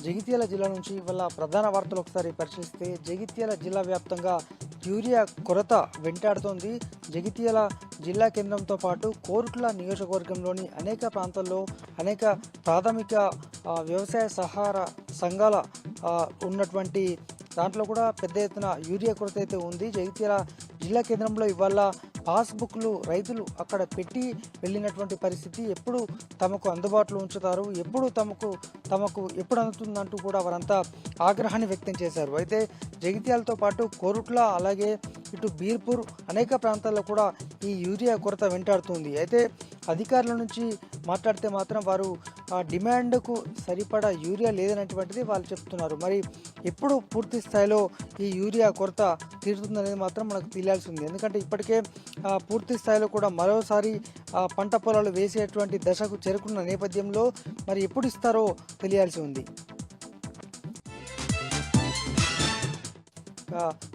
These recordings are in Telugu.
జగిత్యాల జిల్లా నుంచి ఇవాళ ప్రధాన వార్తలు ఒకసారి పరిశీలిస్తే జగిత్యాల జిల్లా వ్యాప్తంగా యూరియా కొరత వెంటాడుతోంది. జగిత్యాల జిల్లా కేంద్రంతో పాటు కోరుట్ల నియోజకవర్గంలోని అనేక ప్రాంతాల్లో అనేక ప్రాథమిక వ్యవసాయ సహార సంఘాల ఉన్నటువంటి దాంట్లో కూడా పెద్ద ఎత్తున యూరియా కొరత అయితే ఉంది. జగిత్యాల జిల్లా కేంద్రంలో ఇవాళ పాస్బుక్లు రైతులు అక్కడ పెట్టి వెళ్ళినటువంటి పరిస్థితి. ఎప్పుడు తమకు అందుబాటులో ఉంచుతారు, ఎప్పుడు తమకు ఎప్పుడు అందుతుందంటూ కూడా వారంతా ఆగ్రహాన్ని వ్యక్తం చేశారు. అయితే జగిత్యాలతో పాటు కోరుట్ల అలాగే ఇటు బీర్పూర్ అనేక ప్రాంతాల్లో కూడా ఈ యూరియా కొరత వెంటాడుతుంది. అయితే అధికారుల నుంచి మాట్లాడితే మాత్రం వారు డిమాండ్కు సరిపడా యూరియా లేదనేటువంటిది వాళ్ళు చెప్తున్నారు. మరి ఎప్పుడు పూర్తి స్థాయిలో ఈ యూరియా కొరత తీరుతుందనేది మాత్రం మనకు తెలియాల్సి ఉంది. ఎందుకంటే ఇప్పటికే పూర్తి స్థాయిలో కూడా మరోసారి పంట పొలాలు వేసేటువంటి దశకు చేరుకున్న నేపథ్యంలో మరి ఎప్పుడు ఇస్తారో తెలియాల్సి ఉంది.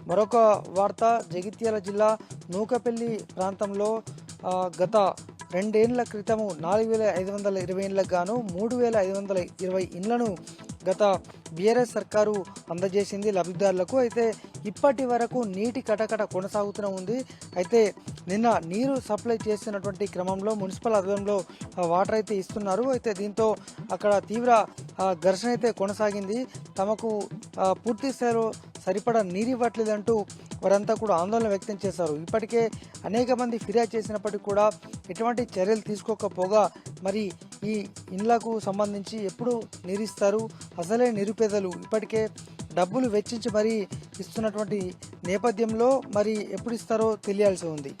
మరొక వార్త, జగిత్యాల జిల్లా నూకపల్లి ప్రాంతంలో గత 2 ఏళ్ల క్రితము 4520 ఇండ్లకు గాను 3520 ఇండ్లను గత బీఆర్ఎస్ సర్కారు అందజేసింది లబ్ధిదారులకు. అయితే ఇప్పటి వరకు నీటి కటకట కొనసాగుతూనే ఉంది. అయితే నిన్న నీరు సప్లై చేస్తున్నటువంటి క్రమంలో మున్సిపల్ ఆధ్వర్యంలో వాటర్ అయితే ఇస్తున్నారు. అయితే దీంతో అక్కడ తీవ్ర ఘర్షణ అయితే కొనసాగింది. తమకు పూర్తి స్థాయిలో సరిపడా నీరు ఇవ్వట్లేదంటూ వారంతా కూడా ఆందోళన వ్యక్తం చేశారు. ఇప్పటికే అనేక మంది ఫిర్యాదు చేసినప్పటికీ కూడా ఎటువంటి చర్యలు తీసుకోకపోగా మరి ఈ ఇండ్లకు సంబంధించి ఎప్పుడు నీరిస్తారు, అసలే నిరుపేదలు ఇప్పటికే డబ్బులు వెచ్చించి మరీ ఇస్తున్నటువంటి నేపథ్యంలో మరి ఎప్పుడు ఇస్తారో తెలియాల్సి ఉంది.